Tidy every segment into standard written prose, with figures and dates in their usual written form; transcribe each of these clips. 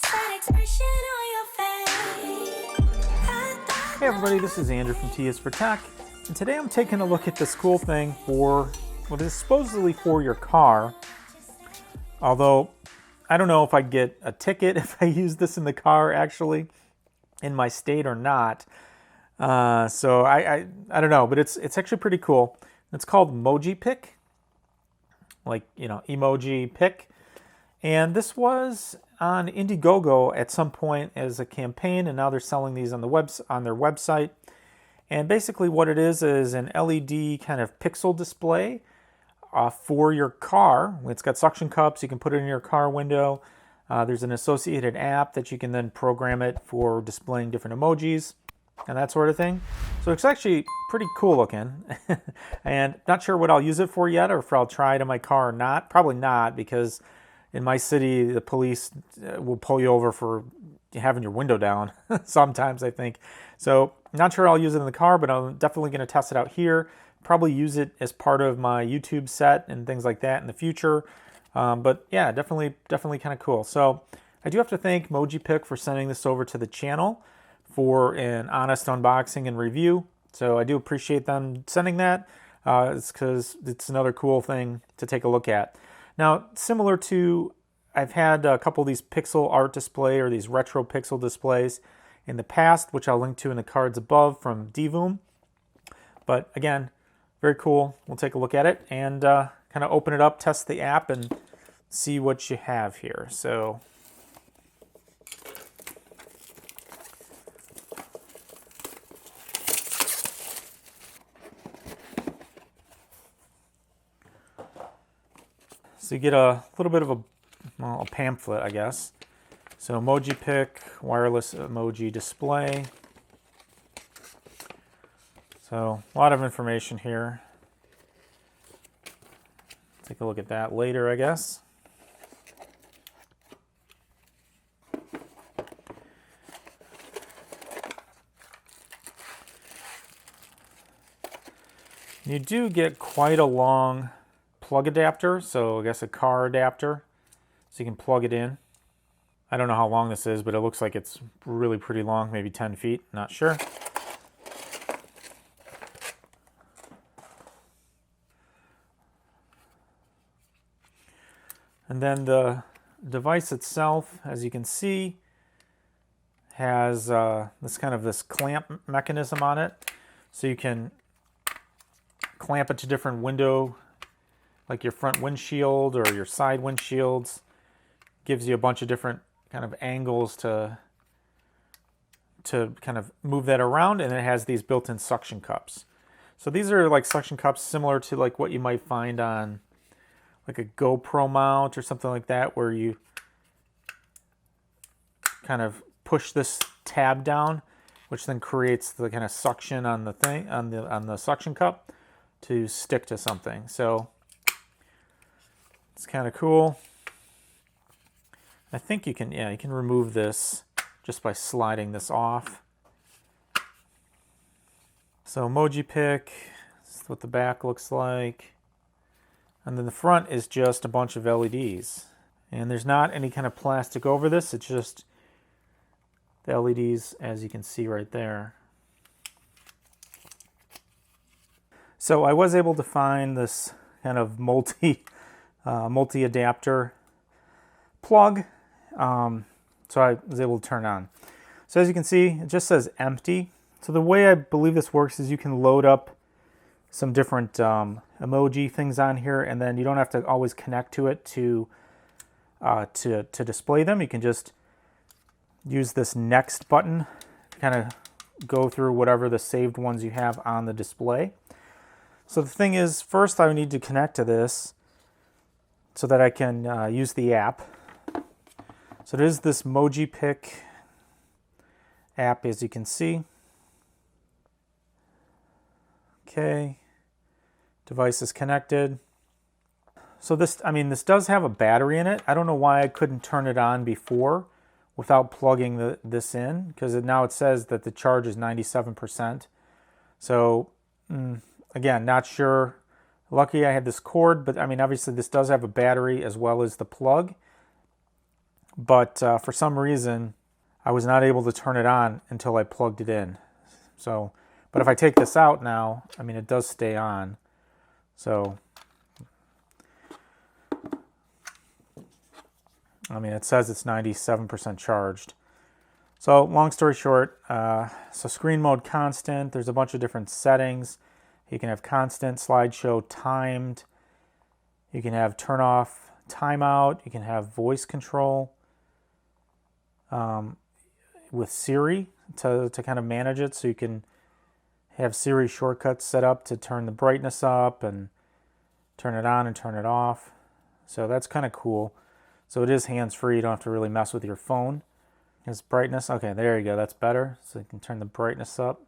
Hey everybody, this is Andrew from T is for Tech, and today I'm taking a look at this cool thing for what is supposedly for your car. Although, I don't know if I'd get a ticket if I use this in the car actually, in my state or not. So I don't know, but it's actually pretty cool. It's called Mojipic, like, you know, emoji pic. And this was on Indiegogo at some point as a campaign, and now they're selling these on their website. And basically what it is an LED kind of pixel display for your car. It's got suction cups, you can put it in your car window. There's an associated app that you can then program it for displaying different emojis and that sort of thing. So it's actually pretty cool looking. And not sure what I'll use it for yet, or if I'll try it in my car or not. Probably not, because in my city, the police will pull you over for having your window down sometimes, I think. So not sure I'll use it in the car, but I'm definitely going to test it out here. Probably use it as part of my YouTube set and things like that in the future. But yeah, definitely kind of cool. So I do have to thank Mojipic for sending this over to the channel for an honest unboxing and review. So I do appreciate them sending that. It's because it's another cool thing to take a look at. Now, similar to, I've had a couple of these pixel art display or these retro pixel displays in the past, which I'll link to in the cards above from Divoom. But again, very cool. We'll take a look at it and kind of open it up, test the app, and see what you have here. So you get a little bit of a pamphlet, I guess. So Mojipic wireless emoji display. So a lot of information here. Take a look at that later, I guess. You do get quite a long plug adapter, so I guess a car adapter, so you can plug it in. I don't know how long this is, but it looks like it's really pretty long, maybe 10 feet, not sure. And then the device itself, as you can see, has this clamp mechanism on it, so you can clamp it to different window, like your front windshield or your side windshields. Gives you a bunch of different kind of angles to kind of move that around, and it has these built-in suction cups. So these are like suction cups similar to like what you might find on like a GoPro mount or something like that, where you kind of push this tab down, which then creates the kind of suction on the thing on the suction cup to stick to something. So it's kind of cool. I think you can remove this just by sliding this off. So Mojipic, this is what the back looks like. And then the front is just a bunch of LEDs. And there's not any kind of plastic over this, it's just the LEDs, as you can see right there. So I was able to find this kind of multi-adapter plug, so I was able to turn it on. So as you can see, it just says empty. So the way I believe this works is you can load up some different emoji things on here, and then you don't have to always connect to it to display them. You can just use this next button to kind of go through whatever the saved ones you have on the display. So the thing is, first I need to connect to this so that I can use the app. So it is this Mojipic app, as you can see. Okay, device is connected. So this does have a battery in it. I don't know why I couldn't turn it on before without plugging this in, because now it says that the charge is 97%. So again, not sure. Lucky I had this cord, but I mean, obviously this does have a battery as well as the plug, but for some reason I was not able to turn it on until I plugged it in. So, but if I take this out now, I mean, it does stay on. So, I mean, it says it's 97% charged. So long story short, so screen mode constant, there's a bunch of different settings. You can have constant, slideshow, timed. You can have turn off, timeout. You can have voice control with Siri to kind of manage it. So you can have Siri shortcuts set up to turn the brightness up and turn it on and turn it off. So that's kind of cool. So it is hands-free. You don't have to really mess with your phone. Here's brightness. Okay, there you go. That's better. So you can turn the brightness up.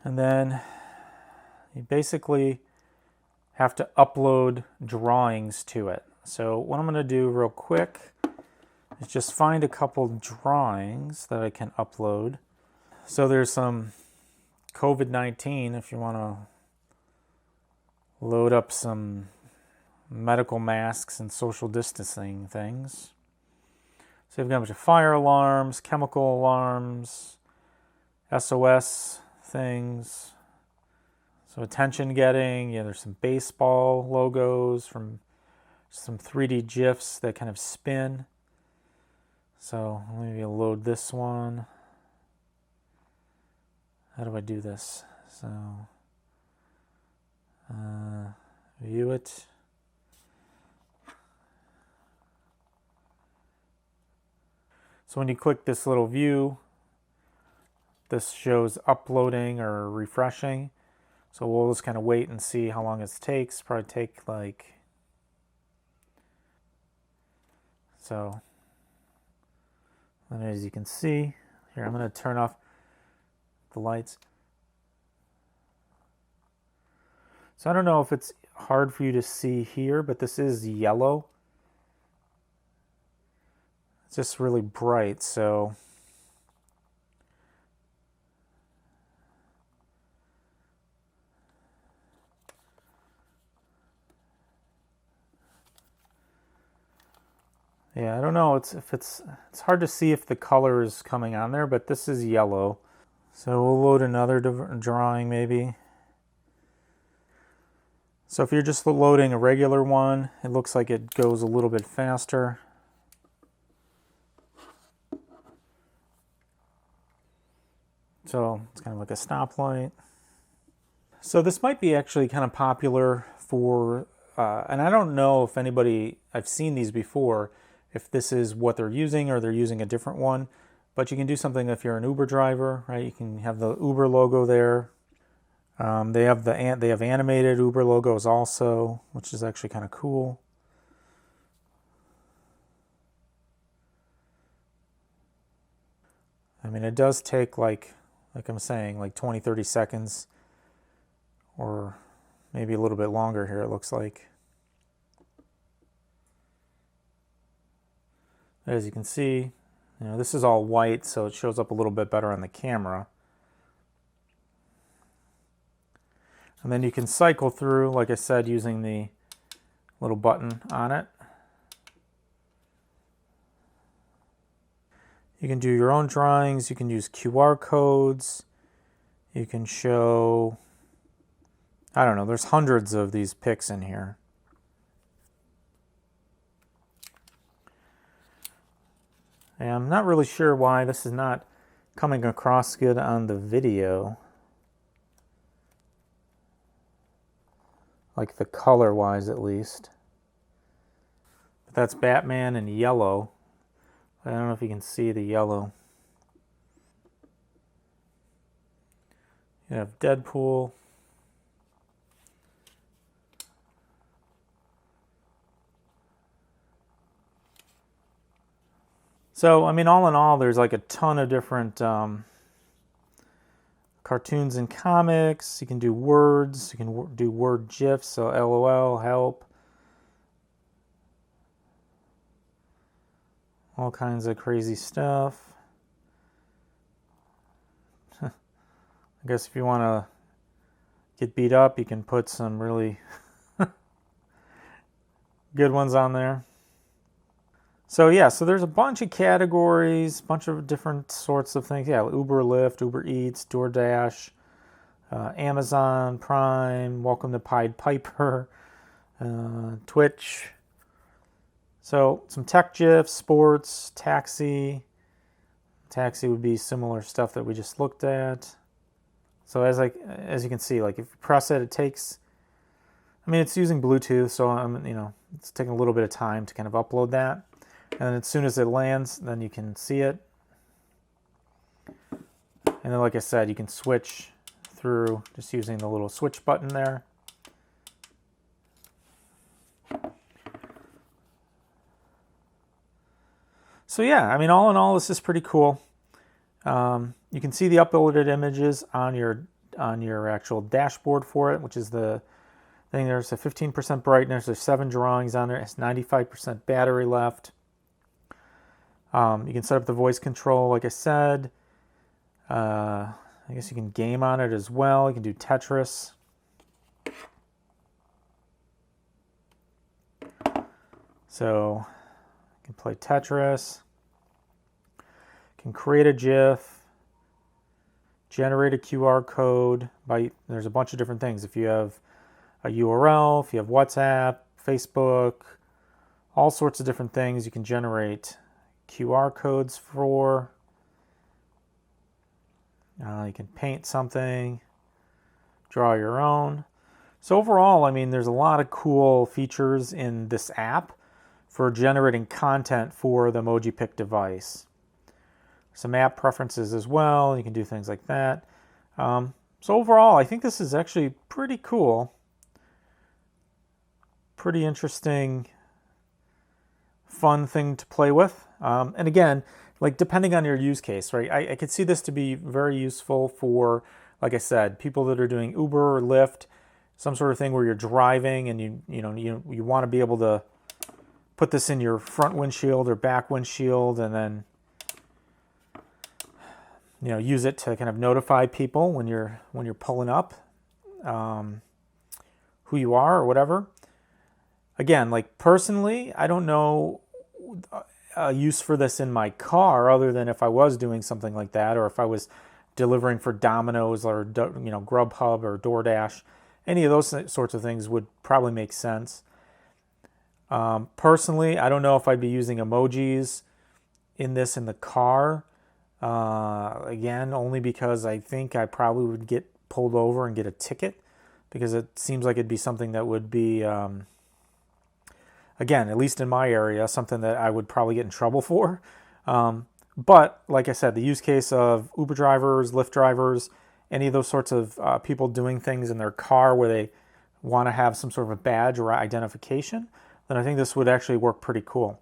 And then you basically have to upload drawings to it. So what I'm going to do real quick is just find a couple drawings that I can upload. So there's some COVID-19 if you want to load up some medical masks and social distancing things. So you've got a bunch of fire alarms, chemical alarms, SOS things. So attention getting, yeah, there's some baseball logos from some 3D GIFs that kind of spin. So maybe I'll load this one. How do I do this? So view it. So when you click this little view, this shows uploading or refreshing. So we'll just kind of wait and see how long it takes. Probably take like, so, and as you can see, here I'm going to turn off the lights. So I don't know if it's hard for you to see here, but this is yellow. It's just really bright, so yeah, I don't know. It's hard to see if the color is coming on there, but this is yellow. So we'll load another drawing maybe. So if you're just loading a regular one, it looks like it goes a little bit faster. So it's kind of like a stoplight. So this might be actually kind of popular for, and I don't know if anybody, I've seen these before, if this is what they're using or they're using a different one, but you can do something if you're an Uber driver, right? You can have the Uber logo there. They have animated Uber logos also, which is actually kind of cool. I mean, it does take like I'm saying, like 20-30 seconds, or maybe a little bit longer here, it looks like. As you can see, you know, this is all white, so it shows up a little bit better on the camera. And then you can cycle through, like I said, using the little button on it. You can do your own drawings. You can use QR codes. You can show, I don't know, there's hundreds of these pics in here. And I'm not really sure why this is not coming across good on the video. Like the color-wise at least. But that's Batman in yellow. I don't know if you can see the yellow. You have Deadpool. So, I mean, all in all, there's like a ton of different cartoons and comics. You can do words. You can do word GIFs, so LOL, help. All kinds of crazy stuff. I guess if you want to get beat up, you can put some really good ones on there. So yeah, so there's a bunch of categories, bunch of different sorts of things. Yeah, Uber, Lyft, Uber Eats, DoorDash, Amazon Prime, Welcome to Pied Piper, Twitch. So some tech GIFs, sports, taxi. Taxi would be similar stuff that we just looked at. So as you can see, like if you press it, it takes. I mean, it's using Bluetooth, so it's taking a little bit of time to kind of upload that. And as soon as it lands, then you can see it. And then, like I said, you can switch through just using the little switch button there. So yeah, I mean, all in all, this is pretty cool. You can see the uploaded images on your actual dashboard for it, which is the thing. There's a 15% brightness. There's 7 drawings on there. It's 95% battery left. You can set up the voice control, like I said. I guess you can game on it as well. You can do Tetris. So you can play Tetris. You can create a GIF. Generate a QR code. There's a bunch of different things. If you have a URL, if you have WhatsApp, Facebook, all sorts of different things you can generate QR codes for. You can paint something, draw your own. So overall, I mean, there's a lot of cool features in this app for generating content for the Mojipic device. Some app preferences as well. You can do things like that. So overall, I think this is actually pretty cool. Pretty interesting, fun thing to play with. And again, like depending on your use case, right? I could see this to be very useful for, like I said, people that are doing Uber or Lyft, some sort of thing where you're driving and you want to be able to put this in your front windshield or back windshield, and then use it to kind of notify people when you're pulling up, who you are or whatever. Again, like personally, I don't know a use for this in my car other than if I was doing something like that, or if I was delivering for Domino's or Grubhub or DoorDash. Any of those sorts of things would probably make sense. Personally, I don't know if I'd be using emojis in the car. Again, only because I think I probably would get pulled over and get a ticket, because it seems like it'd be something that would be, again, at least in my area, something that I would probably get in trouble for. But like I said, the use case of Uber drivers, Lyft drivers, any of those sorts of people doing things in their car where they want to have some sort of a badge or identification, then I think this would actually work pretty cool.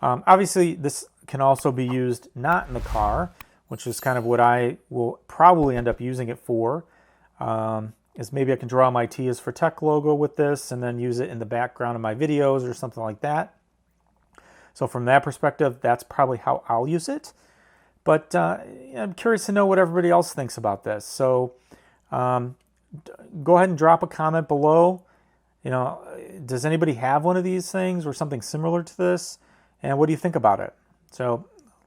Obviously, this can also be used not in the car, which is kind of what I will probably end up using it for. Is maybe I can draw my T is for Tech logo with this and then use it in the background of my videos or something like that. So from that perspective, that's probably how I'll use it. But I'm curious to know what everybody else thinks about this. So go ahead and drop a comment below. Does anybody have one of these things or something similar to this? And what do you think about it? So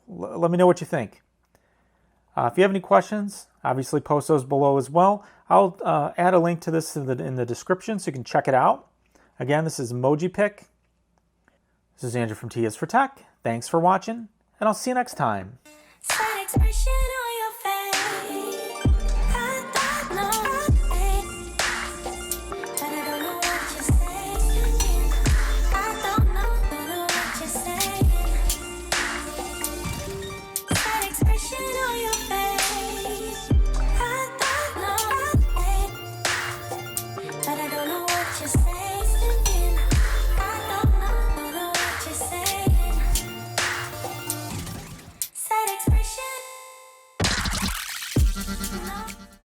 let me know what you think. If you have any questions, obviously post those below as well. I'll add a link to this in the description so you can check it out. Again, this is Mojipic. This is Andrew from T is for Tech. Thanks for watching, and I'll see you next time.